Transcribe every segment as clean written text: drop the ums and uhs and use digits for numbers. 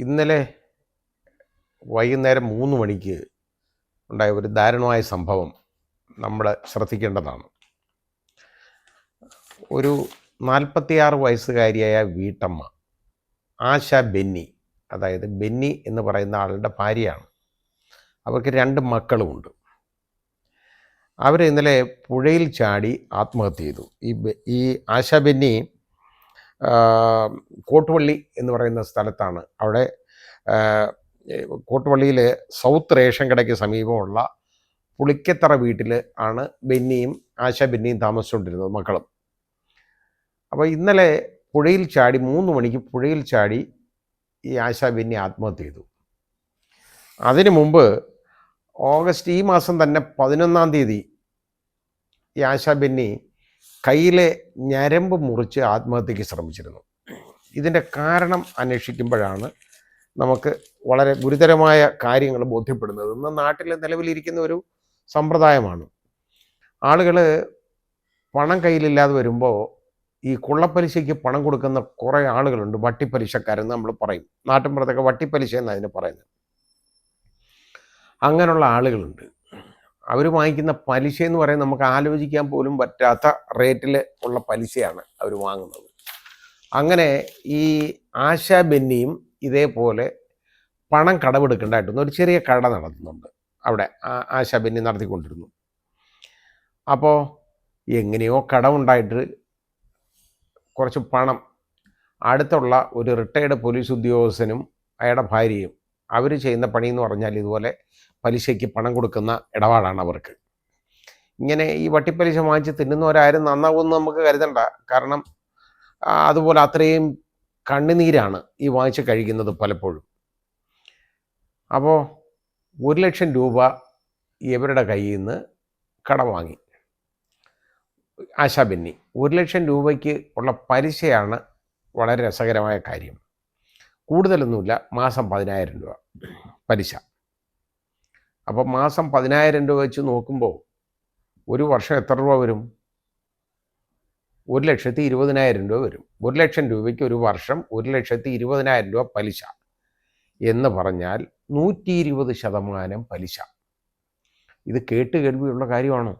ഇന്നലെ വൈകുന്നേരം 3 മണിക്ക് ഉണ്ടായ ഒരു ദാരുണമായ സംഭവം നമ്മൾ ശ്രദ്ധിക്കേണ്ടതാണ്. ഒരു 46 വയസ്സുകാരിയായ വീട്ടമ്മ ആശ ബെന്നി, അതായത് ബെന്നി എന്ന് പറയുന്ന ആളുടെ ഭാര്യയാണ്. അവർക്ക് 2 മക്കളുമുണ്ട്. അവർ ഇന്നലെ പുഴയിൽ ചാടി ആത്മഹത്യ ചെയ്തു. ഈ ആശ ബെന്നി കോട്ടുപള്ളി എന്ന് പറയുന്ന സ്ഥലത്താണ്. അവിടെ കോട്ടുപള്ളിയിൽ സൗത്ത് റേഷൻ കടയ്ക്ക് സമീപമുള്ള പുളിക്കത്തറ വീട്ടിൽ ആണ് ബെന്നിയും ആശ ബെന്നിയും താമസിച്ചുകൊണ്ടിരുന്നത്, മക്കളും. അപ്പോൾ ഇന്നലെ പുഴയിൽ ചാടി 3 മണിക്ക് പുഴയിൽ ചാടി ഈ ആശ ബെന്നി ആത്മഹത്യ ചെയ്തു. അതിനു മുമ്പ് ഈ മാസം തന്നെ 11-ാം തീയതി ഈ ആശ ബെന്നി കയ്യിലെ ഞരമ്പ് മുറിച്ച് ആത്മഹത്യക്ക് ശ്രമിച്ചിരുന്നു. ഇതിൻ്റെ കാരണം അന്വേഷിക്കുമ്പോഴാണ് നമുക്ക് വളരെ ഗുരുതരമായ കാര്യങ്ങൾ ബോധ്യപ്പെടുന്നത്. ഇന്ന് നാട്ടിൽ നിലവിലിരിക്കുന്ന ഒരു സമ്പ്രദായമാണ്. ആളുകൾ പണം കയ്യിലില്ലാതെ വരുമ്പോൾ ഈ കുള്ളപ്പലിശയ്ക്ക് പണം കൊടുക്കുന്ന കുറേ ആളുകളുണ്ട്. വട്ടിപ്പലിശക്കാരെന്ന് നമ്മൾ പറയും. നാട്ടിൻപുറത്തൊക്കെ വട്ടിപ്പലിശ എന്ന് അതിന് പറയുന്നത്. അങ്ങനെയുള്ള ആളുകളുണ്ട്. അവർ വാങ്ങിക്കുന്ന പലിശ എന്ന് പറയുന്നത് നമുക്ക് ആലോചിക്കാൻ പോലും പറ്റാത്ത റേറ്റിൽ ഉള്ള പലിശയാണ് അവർ വാങ്ങുന്നത്. അങ്ങനെ ഈ ആശ ബെന്നിയും ഇതേപോലെ പണം കടമെടുക്കേണ്ടതായിട്ടൊന്നും ഒരു ചെറിയ കട നടത്തുന്നുണ്ട്. അവിടെ ആശ ബെന്നി നടത്തിക്കൊണ്ടിരുന്നു. അപ്പോൾ എങ്ങനെയോ കടമുണ്ടായിട്ട് കുറച്ച് പണം അടുത്തുള്ള ഒരു റിട്ടയർഡ് പോലീസ് ഉദ്യോഗസ്ഥനും അയാളുടെ ഭാര്യയും അവർ ചെയ്യുന്ന പണി എന്ന് പറഞ്ഞാൽ ഇതുപോലെ പലിശയ്ക്ക് പണം കൊടുക്കുന്ന ഇടപാടാണ് അവർക്ക്. ഇങ്ങനെ ഈ വട്ടിപ്പലിശ വാങ്ങിച്ച് തിന്നുന്നവരാരും നന്നാവുമെന്ന് നമുക്ക് കരുതണ്ട. കാരണം അതുപോലെ അത്രയും കണ്ണുനീരാണ് ഈ വാങ്ങിച്ച് കഴിക്കുന്നത് പലപ്പോഴും. അപ്പോൾ 1 ലക്ഷം രൂപ ഇവരുടെ കയ്യിൽ നിന്ന് കടം വാങ്ങി ആശ ബെന്നി. 1 ലക്ഷം രൂപയ്ക്ക് ഉള്ള പലിശയാണ് വളരെ രസകരമായ കാര്യം. കൂടുതലൊന്നുമില്ല, മാസം 10,000 രൂപ പലിശ. അപ്പോൾ മാസം 10,000 രൂപ വെച്ച് നോക്കുമ്പോൾ ഒരു വർഷം എത്ര രൂപ വരും? 1,20,000 രൂപ വരും. 1 ലക്ഷം രൂപയ്ക്ക് ഒരു വർഷം 1,20,000 രൂപ പലിശ എന്ന് പറഞ്ഞാൽ 120% പലിശ. ഇത് കേട്ട് കേൾവിയുള്ള കാര്യമാണോ?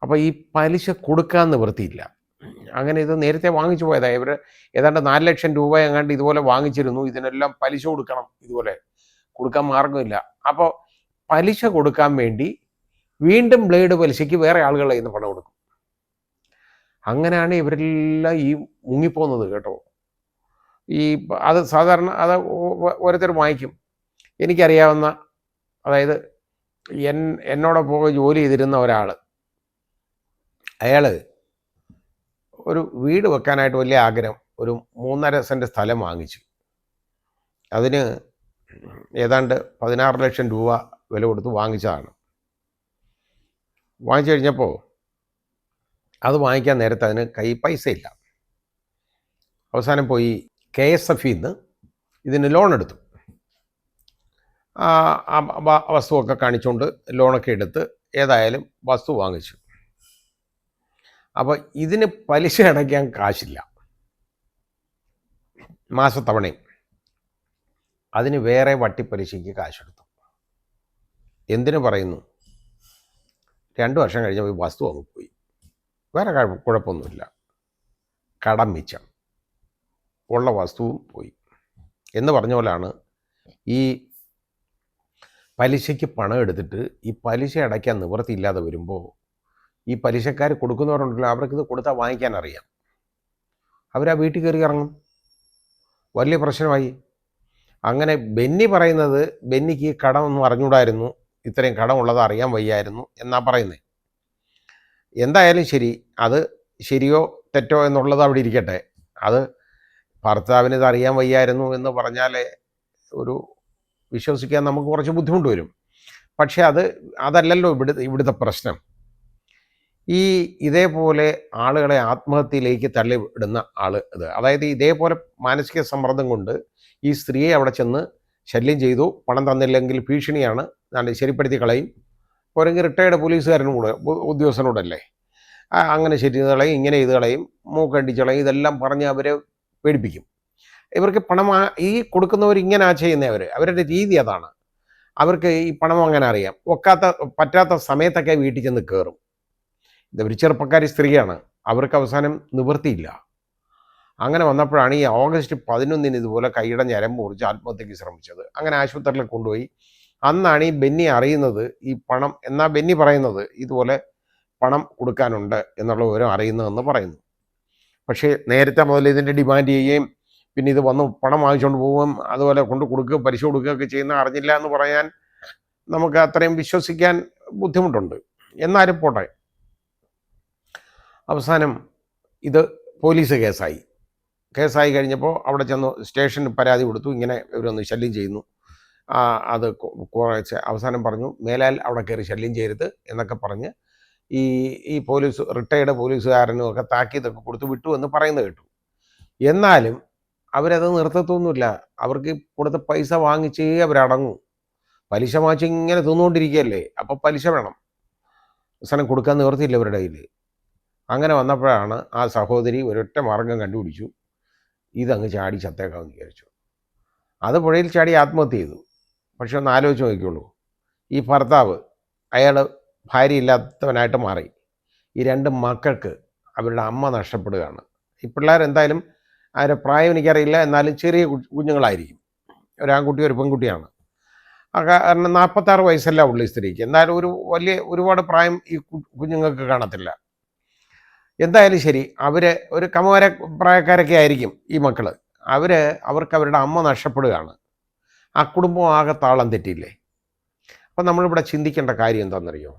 അപ്പോൾ ഈ പലിശ കൊടുക്കാൻ നിവൃത്തിയില്ല. അങ്ങനെ ഇത് നേരത്തെ വാങ്ങിച്ചു പോയതാണ്. ഇവർ ഏതാണ്ട് 4 ലക്ഷം രൂപ എങ്ങാണ്ട് ഇതുപോലെ വാങ്ങിച്ചിരുന്നു. ഇതിനെല്ലാം പലിശ കൊടുക്കണം. ഇതുപോലെ കൊടുക്കാൻ മാർഗമില്ല. അപ്പോൾ പലിശ കൊടുക്കാൻ വേണ്ടി വീണ്ടും ബ്ലേഡ് പലിശയ്ക്ക് വേറെ ആളുകളുടെ കയ്യിൽ നിന്ന് പണം കൊടുക്കും. അങ്ങനെയാണ് ഇവരെല്ലാം ഈ മുങ്ങിപ്പോകുന്നത് കേട്ടോ. അത് സാധാരണ ഓരോരുത്തർ വാങ്ങിക്കും. എനിക്കറിയാവുന്ന, അതായത് എന്നോടൊപ്പം ജോലി ചെയ്തിരുന്ന ഒരാൾ, അയാൾ ഒരു വീട് വെക്കാനായിട്ട് വലിയ ആഗ്രഹം, ഒരു 3.5 സെൻറ്റ് സ്ഥലം വാങ്ങിച്ചു. അതിന് ഏതാണ്ട് 16 ലക്ഷം രൂപ വില കൊടുത്ത് വാങ്ങിച്ചതാണ്. വാങ്ങിച്ചു കഴിഞ്ഞപ്പോൾ അത് വാങ്ങിക്കാൻ നേരത്തെ അതിന് പൈസ ഇല്ല. അവസാനം പോയി KSF-ൽ നിന്ന് ഇതിന് ലോൺ എടുത്തു. വസ്തുവൊക്കെ കാണിച്ചുകൊണ്ട് ലോണൊക്കെ എടുത്ത് ഏതായാലും വസ്തു വാങ്ങിച്ചു. അപ്പോൾ ഇതിന് പലിശ അടയ്ക്കാൻ കാശില്ല, മാസത്തവണയും. അതിന് വേറെ വട്ടിപ്പലിശയ്ക്ക് കാശെടുത്തു. എന്തിനു പറയുന്നു? 2 വർഷം കഴിഞ്ഞപ്പോൾ ഈ വസ്തു അങ്ങ് പോയി. വേറെ കുഴപ്പമൊന്നുമില്ല, കടം മിച്ചം, ഉള്ള വസ്തുവും പോയി എന്ന് പറഞ്ഞ പോലെയാണ് ഈ പലിശയ്ക്ക് പണം എടുത്തിട്ട് ഈ പലിശ അടയ്ക്കാൻ നിവൃത്തിയില്ലാതെ വരുമ്പോൾ ഈ പലിശക്കാർ കൊടുക്കുന്നവരുണ്ടല്ലോ, അവർക്കിത് കൊടുത്താൽ വാങ്ങിക്കാൻ അറിയാം. അവരാ വീട്ടിൽ കയറി ഇറങ്ങും. വലിയ പ്രശ്നമായി. അങ്ങനെ ബെന്നി പറയുന്നത് ബെന്നിക്ക് കടമൊന്നും അറിഞ്ഞൂടായിരുന്നു, ഇത്രയും കടമുള്ളത് അറിയാൻ വയ്യായിരുന്നു എന്നാ പറയുന്നത്. എന്തായാലും ശരി, അത് ശരിയോ തെറ്റോ എന്നുള്ളത് അവിടെ ഇരിക്കട്ടെ. അത് ഭർത്താവിന് ഇത് അറിയാൻ വയ്യായിരുന്നു എന്ന് പറഞ്ഞാൽ വിശ്വസിക്കാൻ നമുക്ക് കുറച്ച് ബുദ്ധിമുട്ട് വരും. പക്ഷേ അതല്ലല്ലോ ഇവിടുത്തെ പ്രശ്നം. ഇതേപോലെ ആളുകളെ ആത്മഹത്യയിലേക്ക് തള്ളിവിടുന്ന ഇത്, അതായത് ഇതേപോലെ മാനസിക സമ്മർദ്ദം കൊണ്ട് ഈ സ്ത്രീയെ അവിടെ ചെന്ന് ശല്യം ചെയ്തു. പണം തന്നില്ലെങ്കിൽ ഭീഷണിയാണ്, ശരിപ്പെടുത്തി കളയും. പോരെങ്കിൽ റിട്ടയർഡ് പോലീസുകാരനും കൂടെ ഉദ്യോഗസ്ഥനോടല്ലേ, അങ്ങനെ ശരി ചെയ്ത് കളയും, ഇങ്ങനെ ചെയ്ത് കളയും, മൂക്കടിച്ച് കളയും, ഇതെല്ലാം പറഞ്ഞ് അവരെ പേടിപ്പിക്കും. ഇവർക്ക് പണം ഈ കൊടുക്കുന്നവർ ഇങ്ങനെ ചെയ്യുന്നവർ, അവരുടെ രീതി അതാണ്. അവർക്ക് ഈ പണം അങ്ങനെ അറിയാം. പറ്റാത്ത സമയത്തൊക്കെ വീട്ടിൽ ചെന്ന് കയറും. ഇതൊരു ചെറുപ്പക്കാരി സ്ത്രീയാണ്. അവർക്ക് അവസാനം നിവൃത്തിയില്ല. അങ്ങനെ വന്നപ്പോഴാണ് ഈ ഓഗസ്റ്റ് 11 ഇതുപോലെ കൈയുടെ ഞരമ്പ് മുറിച്ച് ആത്മഹത്യക്ക് ശ്രമിച്ചത്. അങ്ങനെ ആശുപത്രിയിൽ കൊണ്ടുപോയി. അന്നാണ് ഈ ബെന്നി അറിയുന്നത് ഈ പണം, എന്നാ ബെന്നി പറയുന്നത് ഇതുപോലെ പണം കൊടുക്കാനുണ്ട് എന്നുള്ള വിവരം അറിയുന്നതെന്ന് പറയുന്നു. പക്ഷേ നേരത്തെ മുതൽ ഇതിൻ്റെ ഡിമാൻഡ് ചെയ്യുകയും പിന്നെ ഇത് വന്ന് പണം വാങ്ങിച്ചുകൊണ്ട് പോവുകയും അതുപോലെ കൊണ്ട് കൊടുക്കുകയും പലിശ കൊടുക്കുകയൊക്കെ ചെയ്യുന്ന അറിഞ്ഞില്ല എന്ന് പറയാൻ നമുക്ക് അത്രയും വിശ്വസിക്കാൻ ബുദ്ധിമുട്ടുണ്ട്. എന്നാലും പോട്ടെ. അവസാനം ഇത് പോലീസ് കേസായി കഴിഞ്ഞപ്പോൾ അവിടെ ചെന്ന് സ്റ്റേഷനിൽ പരാതി കൊടുത്തു, ഇങ്ങനെ ഇവരൊന്ന് ശല്യം ചെയ്യുന്നു. അത് കുറച്ച് അവസാനം പറഞ്ഞു മേലാൽ അവിടെ കയറി ശല്യം ചെയ്യരുത് എന്നൊക്കെ പറഞ്ഞ് ഈ റിട്ടയർഡ് പോലീസുകാരനും ഒക്കെ താക്കീതൊക്കെ കൊടുത്ത് വിട്ടു എന്ന് പറയുന്നത് കേട്ടു. എന്നാലും അവരത് നിർത്തത്തൊന്നുമില്ല. അവർക്ക് കൊടുത്ത പൈസ വാങ്ങിച്ചേ അവരടങ്ങും. പലിശ വാങ്ങിച്ച് ഇങ്ങനെ തിന്നുകൊണ്ടിരിക്കുകയല്ലേ, അപ്പോൾ പലിശ വേണം. അവസാനം കൊടുക്കാൻ നിവർത്തിയില്ല അവരുടെ കയ്യിൽ. അങ്ങനെ വന്നപ്പോഴാണ് ആ സഹോദരി ഒരൊറ്റ മാർഗം കണ്ടുപിടിച്ചു, ഇതങ്ങ് ചാടി ചത്തേക്കാമെന്ന് വിചാരിച്ചു. അത് പുഴയിൽ ചാടി ആത്മഹത്യ ചെയ്തു. പക്ഷെ ഒന്ന് ആലോചിച്ച് നോക്കിക്കോളൂ, ഈ ഭർത്താവ് അയാൾ ഭാര്യയില്ലാത്തവനായിട്ട് മാറി. ഈ 2 മക്കൾക്ക് അവരുടെ അമ്മ നഷ്ടപ്പെടുകയാണ്. ഈ പിള്ളേരെന്തായാലും അവരുടെ പ്രായം എനിക്കറിയില്ല, എന്നാലും ചെറിയ കുഞ്ഞുങ്ങളായിരിക്കും. ഒരാൺകുട്ടി ഒരു പെൺകുട്ടിയാണ്. കാരണം 46 വയസ്സല്ല ഉള്ളു ഈ സ്ത്രീക്ക്. എന്നാലും ഒരുപാട് പ്രായം ഈ കുഞ്ഞുങ്ങൾക്ക് കാണത്തില്ല. എന്തായാലും ശരി, ഒരു കമവര പ്രായക്കാരൊക്കെ ആയിരിക്കും ഈ മക്കൾ. അവർക്ക് അവരുടെ അമ്മ നഷ്ടപ്പെടുകയാണ്. ആ കുടുംബം ആകെ താളം തെറ്റിയില്ലേ. അപ്പം നമ്മളിവിടെ ചിന്തിക്കേണ്ട കാര്യം എന്താണെന്നറിയോ?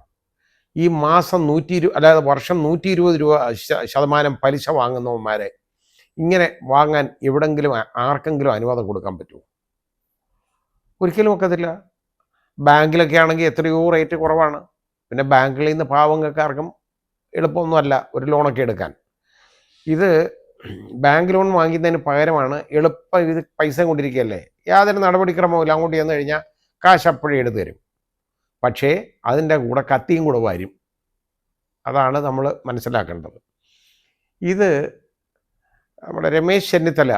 ഈ മാസം വർഷം 120 രൂപ ശതമാനം പലിശ വാങ്ങുന്നവന്മാരെ ഇങ്ങനെ വാങ്ങാൻ എവിടെങ്കിലും ആർക്കെങ്കിലും അനുവാദം കൊടുക്കാൻ പറ്റുമോ? ഒരിക്കലും ഒക്കത്തില്ല. ബാങ്കിലൊക്കെ ആണെങ്കിൽ എത്രയോ റേറ്റ് കുറവാണ്. പിന്നെ ബാങ്കിൽ നിന്ന് പാവങ്ങൾക്കാർക്കും എളുപ്പമൊന്നുമല്ല ഒരു ലോണൊക്കെ എടുക്കാൻ. ഇത് ബാങ്ക് ലോൺ വാങ്ങിക്കുന്നതിന് പകരമാണ് എളുപ്പം ഇത് പൈസ കൊണ്ടിരിക്കുകയല്ലേ, യാതൊരു നടപടിക്രമവും അങ്ങോട്ട് ചെന്ന് കഴിഞ്ഞാൽ കാശ് അപ്പോഴേ എടുത്തു തരും. പക്ഷേ അതിൻ്റെ കൂടെ കത്തിയും കൂടെ വരും. അതാണ് നമ്മൾ മനസ്സിലാക്കേണ്ടത്. ഇത് നമ്മുടെ രമേശ് ചെന്നിത്തല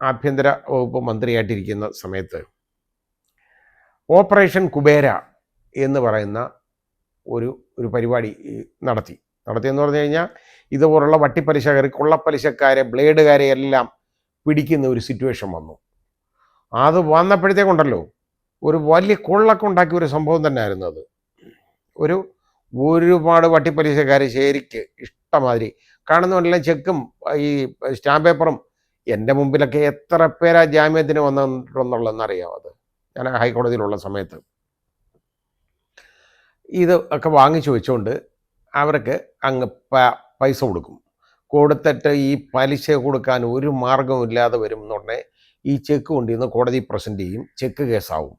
ആഭ്യന്തര വകുപ്പ് മന്ത്രിയായിട്ടിരിക്കുന്ന സമയത്ത് ഓപ്പറേഷൻ കുബേര എന്ന് പറയുന്ന ഒരു പരിപാടി നടത്തിയെന്ന് പറഞ്ഞു കഴിഞ്ഞാൽ ഇതുപോലുള്ള വട്ടിപ്പലിശക്കാർ, കൊള്ളപ്പലിശക്കാരെ, ബ്ലേഡുകാരെ എല്ലാം പിടിക്കുന്ന ഒരു സിറ്റുവേഷൻ വന്നു. അത് വന്നപ്പോഴത്തേക്കുണ്ടല്ലോ ഒരു വലിയ കൊള്ളൊക്കെ ഉണ്ടാക്കിയ ഒരു സംഭവം തന്നെ ആയിരുന്നു അത്. ഒരുപാട് വട്ടിപ്പലിശക്കാർ ശരിക്ക് ഇഷ്ടമാതിരി കാണുന്നവരെല്ലാം ചെക്കും ഈ സ്റ്റാമ്പ് പേപ്പറും. എൻ്റെ മുമ്പിലൊക്കെ എത്ര പേരാ ജാമ്യത്തിന് വന്നിട്ടുണ്ടെന്നുള്ളതെന്നറിയാം. അത് ഞാൻ ഹൈക്കോടതിയിലുള്ള സമയത്ത് ഇത് ഒക്കെ വാങ്ങിച്ചു വെച്ചുകൊണ്ട് അവർക്ക് അങ്ങ് പൈസ കൊടുത്തിട്ട് ഈ പലിശ കൊടുക്കാൻ ഒരു മാർഗമില്ലാതെ വരും എന്നുടനെ ഈ ചെക്ക് കൊണ്ടുവന്ന് കോടതി പ്രസൻറ്റ് ചെയ്യും. ചെക്ക് കേസാവും.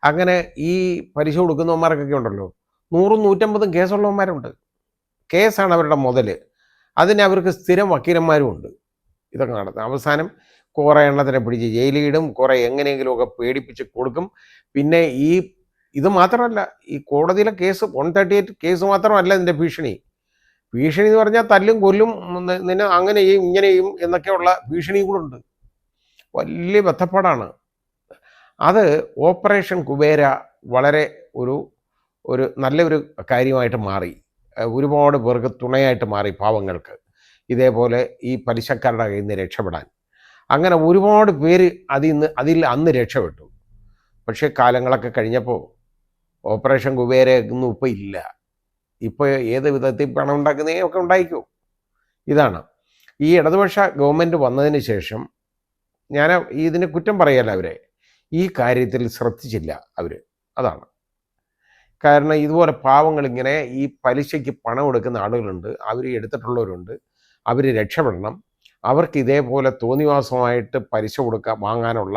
അങ്ങനെ ഈ പലിശ കൊടുക്കുന്നവന്മാർക്കൊക്കെ ഉണ്ടല്ലോ 100-150 കേസുള്ളവന്മാരുണ്ട്. കേസാണ് അവരുടെ മുതൽ. അതിന് അവർക്ക് സ്ഥിരം വക്കീലന്മാരും ഉണ്ട്. ഇതൊക്കെ നടത്തും. അവസാനം കുറേ എണ്ണത്തിനെ പിടിച്ച് ജയിലിടും, കുറേ എങ്ങനെയെങ്കിലുമൊക്കെ പേടിപ്പിച്ച് കൊടുക്കും. പിന്നെ ഇത് മാത്രമല്ല, ഈ കോടതിയിലെ കേസ് 138 കേസ് മാത്രമല്ല ഇതിൻ്റെ ഭീഷണി എന്ന് പറഞ്ഞാൽ തല്ലും കൊല്ലും, നിന്നെ അങ്ങനെ ചെയ്യും ഇങ്ങനെ ചെയ്യും എന്നൊക്കെയുള്ള ഭീഷണിയും കൂടെ ഉണ്ട്. വലിയ ബന്ധപ്പാടാണ് അത്. ഓപ്പറേഷൻ കുബേര വളരെ ഒരു നല്ലൊരു കാര്യമായിട്ട് മാറി. ഒരുപാട് പേർക്ക് തുണയായിട്ട് മാറി പാവങ്ങൾക്ക്, ഇതേപോലെ ഈ പലിശക്കാരുടെ കയ്യിൽ നിന്ന് രക്ഷപ്പെടാൻ. അങ്ങനെ ഒരുപാട് പേര് അതിൽ അന്ന് രക്ഷപ്പെട്ടു. പക്ഷേ കാലങ്ങളൊക്കെ കഴിഞ്ഞപ്പോൾ ഓപ്പറേഷൻ കുബേരയൊന്നും ഇപ്പോൾ ഇല്ല. ഇപ്പോൾ ഏത് വിധത്തിൽ പണം ഉണ്ടാക്കുന്നതൊക്കെ ഉണ്ടായിക്കോ. ഇതാണ് ഈ ഇടതുപക്ഷ ഗവൺമെൻറ് വന്നതിന് ശേഷം ഞാൻ ഇതിന് കുറ്റം പറയല്ല, അവരെ ഈ കാര്യത്തിൽ ശ്രദ്ധിച്ചില്ല അവർ. അതാണ് കാരണം. ഇതുപോലെ പാവങ്ങളിങ്ങനെ ഈ പലിശയ്ക്ക് പണം എടുക്കുന്ന ആളുകളുണ്ട്, അവർ എടുത്തിട്ടുള്ളവരുണ്ട്. അവർ രക്ഷപ്പെടണം. അവർക്ക് ഇതേപോലെ തോന്നിവാസമായിട്ട് പലിശ വാങ്ങാനുള്ള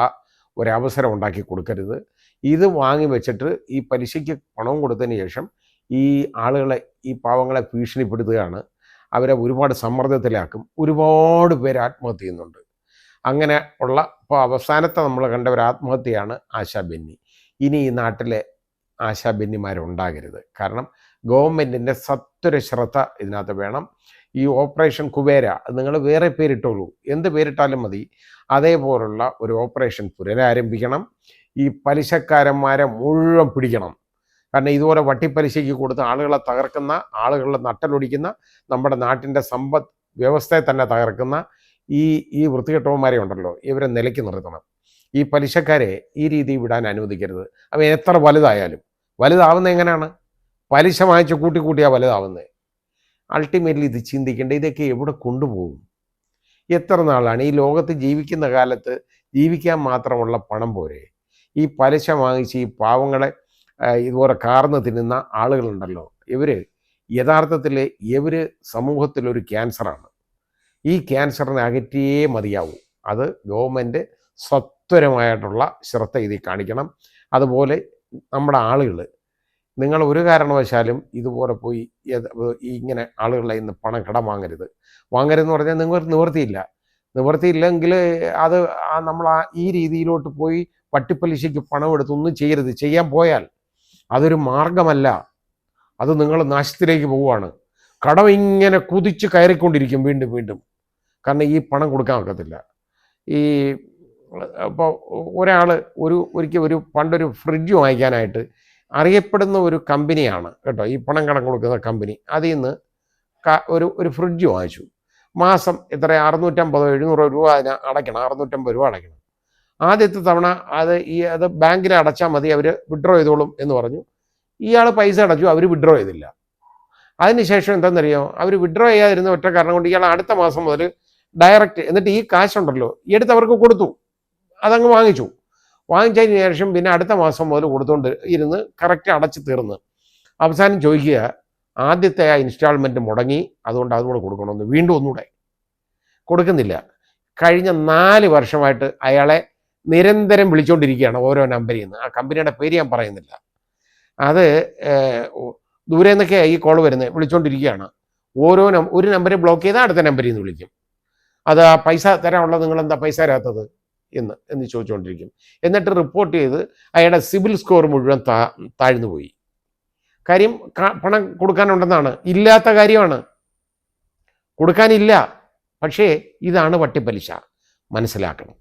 ഒരവസരം ഉണ്ടാക്കി കൊടുക്കരുത്. ഇത് വാങ്ങി വെച്ചിട്ട് ഈ പലിശയ്ക്ക് പണവും കൊടുത്തതിന് ശേഷം ഈ ആളുകളെ, ഈ പാവങ്ങളെ ഭീഷണിപ്പെടുത്തുകയാണ്. അവരെ ഒരുപാട് സമ്മർദ്ദത്തിലാക്കും. ഒരുപാട് പേര് ആത്മഹത്യ ചെയ്യുന്നുണ്ട്. അങ്ങനെ ഉള്ള ഇപ്പോൾ അവസാനത്തെ നമ്മൾ കണ്ട ഒരു ആത്മഹത്യയാണ് ആശാ ബെന്നി. ഇനി ഈ നാട്ടിലെ ആശാ ബെന്നിമാരുണ്ടാകരുത്. കാരണം ഗവൺമെൻറ്റിൻ്റെ സത്വര ശ്രദ്ധ ഇതിനകത്ത് വേണം. ഈ ഓപ്പറേഷൻ കുബേര നിങ്ങൾ വേറെ പേരിട്ടോളൂ, എന്ത് പേരിട്ടാലും മതി. അതേപോലുള്ള ഒരു ഓപ്പറേഷൻ പുനരാരംഭിക്കണം. ഈ പലിശക്കാരന്മാരെ മുഴുവൻ പിടിക്കണം. കാരണം ഇതുപോലെ വട്ടിപ്പലിശയ്ക്ക് കൊടുത്ത് ആളുകളെ തകർക്കുന്ന, ആളുകളെ നട്ടലൊടിക്കുന്ന, നമ്മുടെ നാട്ടിൻ്റെ സമ്പദ് വ്യവസ്ഥയെ തന്നെ തകർക്കുന്ന ഈ വൃത്തികെട്ടവന്മാരെ ഉണ്ടല്ലോ, ഇവരെ നിലയ്ക്ക് നിർത്തണം. ഈ പലിശക്കാരെ ഈ രീതി വിടാൻ അനുവദിക്കരുത്. അവൻ എത്ര വലുതായാലും. വലുതാവുന്നത് എങ്ങനെയാണ്? പലിശ വാങ്ങിച്ച് കൂട്ടിയാണ് വലുതാവുന്നത്. അൾട്ടിമേറ്റ്ലി ഇത് ചിന്തിക്കേണ്ട, ഇതൊക്കെ എവിടെ കൊണ്ടുപോകും? എത്ര നാളാണ് ഈ ലോകത്ത് ജീവിക്കുന്ന കാലത്ത് ജീവിക്കാൻ മാത്രമുള്ള പണം പോരെ? ഈ പലിശ വാങ്ങിച്ച് ഈ പാവങ്ങളെ ഇതുപോലെ കാർന്ന് തിന്നുന്ന ആളുകളുണ്ടല്ലോ, ഇവർ യഥാർത്ഥത്തിൽ സമൂഹത്തിലൊരു ക്യാൻസറാണ്. ഈ ക്യാൻസറിനെ അകറ്റിയേ മതിയാവൂ. അത് ഗവൺമെൻറ് സത്വരമായിട്ടുള്ള ശ്രദ്ധ ഇതിൽ കാണിക്കണം. അതുപോലെ നമ്മുടെ ആളുകൾ, നിങ്ങൾ ഒരു കാരണവശാലും ഇതുപോലെ പോയി ഇങ്ങനെ ആളുകളെ ഇന്ന് പണം കടം വാങ്ങരുതെന്ന് പറഞ്ഞാൽ നിങ്ങൾക്ക് നിവൃത്തിയില്ലെങ്കിൽ അത് നമ്മൾ ഈ രീതിയിലോട്ട് പോയി വട്ടിപ്പലിശയ്ക്ക് പണം എടുത്തൊന്നും ചെയ്യരുത്. ചെയ്യാൻ പോയാൽ അതൊരു മാർഗമല്ല, അത് നിങ്ങൾ നാശത്തിലേക്ക് പോവുകയാണ്. കടം ഇങ്ങനെ കുതിച്ച് കയറിക്കൊണ്ടിരിക്കും വീണ്ടും വീണ്ടും. കാരണം ഈ പണം കൊടുക്കാൻ ഒക്കത്തില്ല. ഇപ്പോൾ ഒരാൾ ഒരിക്കൽ പണ്ടൊരു ഫ്രിഡ്ജ് വാങ്ങിക്കാനായിട്ട് അറിയപ്പെടുന്ന ഒരു കമ്പനിയാണ് കേട്ടോ, ഈ പണം കടം കൊടുക്കുന്ന കമ്പനി. അതിൽ നിന്ന് ഒരു ഫ്രിഡ്ജ് വാങ്ങിച്ചു. മാസം എത്ര 650-700 രൂപ അതിന് അടയ്ക്കണം, 650 രൂപ അടയ്ക്കണം. ആദ്യത്തെ തവണ അത് ബാങ്കിൽ അടച്ചാൽ മതി, അവർ വിഡ്രോ ചെയ്തോളും എന്ന് പറഞ്ഞു. ഇയാൾ പൈസ അടച്ചു, അവർ വിഡ്രോ ചെയ്തില്ല. അതിനുശേഷം എന്താണെന്നറിയോ, അവർ വിഡ്രോ ചെയ്യാതിരുന്ന ഒറ്റ കാരണം കൊണ്ട് ഇയാൾ അടുത്ത മാസം മുതൽ ഡയറക്റ്റ്, എന്നിട്ട് ഈ കാശുണ്ടല്ലോ എടുത്തവർക്ക് കൊടുത്തു, അതങ്ങ് വാങ്ങിച്ചതിന് ശേഷം പിന്നെ അടുത്ത മാസം മുതൽ കൊടുത്തുകൊണ്ട് ഇരുന്ന് കറക്റ്റ് അടച്ച് തീർന്ന് അവസാനം ചോദിക്കുക, ആദ്യത്തെ ആ ഇൻസ്റ്റാൾമെൻറ്റ് മുടങ്ങി, അതുകൊണ്ട് അതുകൂടെ കൊടുക്കണമെന്ന്. വീണ്ടും ഒന്നുകൂടെ കൊടുക്കുന്നില്ല. കഴിഞ്ഞ 4 വർഷമായിട്ട് അയാളെ നിരന്തരം വിളിച്ചുകൊണ്ടിരിക്കുകയാണ് ഓരോ നമ്പറിൽ നിന്ന്. ആ കമ്പനിയുടെ പേര് ഞാൻ പറയുന്നില്ല. അത് ദൂരെ നിന്നൊക്കെ ഈ കോൾ വരുന്നത്, വിളിച്ചുകൊണ്ടിരിക്കുകയാണ്. ഒരു നമ്പർ ബ്ലോക്ക് ചെയ്താൽ അടുത്ത നമ്പറിൽ നിന്ന് വിളിക്കും. അത് ആ പൈസ തരാനുള്ളത് നിങ്ങളെന്താ പൈസ തരാത്തത് എന്ന് ചോദിച്ചുകൊണ്ടിരിക്കും. എന്നിട്ട് റിപ്പോർട്ട് ചെയ്ത് അയാളുടെ സിബിൽ സ്കോർ മുഴുവൻ താഴ്ന്നു പോയി. കാര്യം പണം കൊടുക്കാനുണ്ടെന്നാണ്, ഇല്ലാത്ത കാര്യമാണ്, കൊടുക്കാനില്ല. പക്ഷേ ഇതാണ് വട്ടിപ്പലിശ, മനസ്സിലാക്കണം.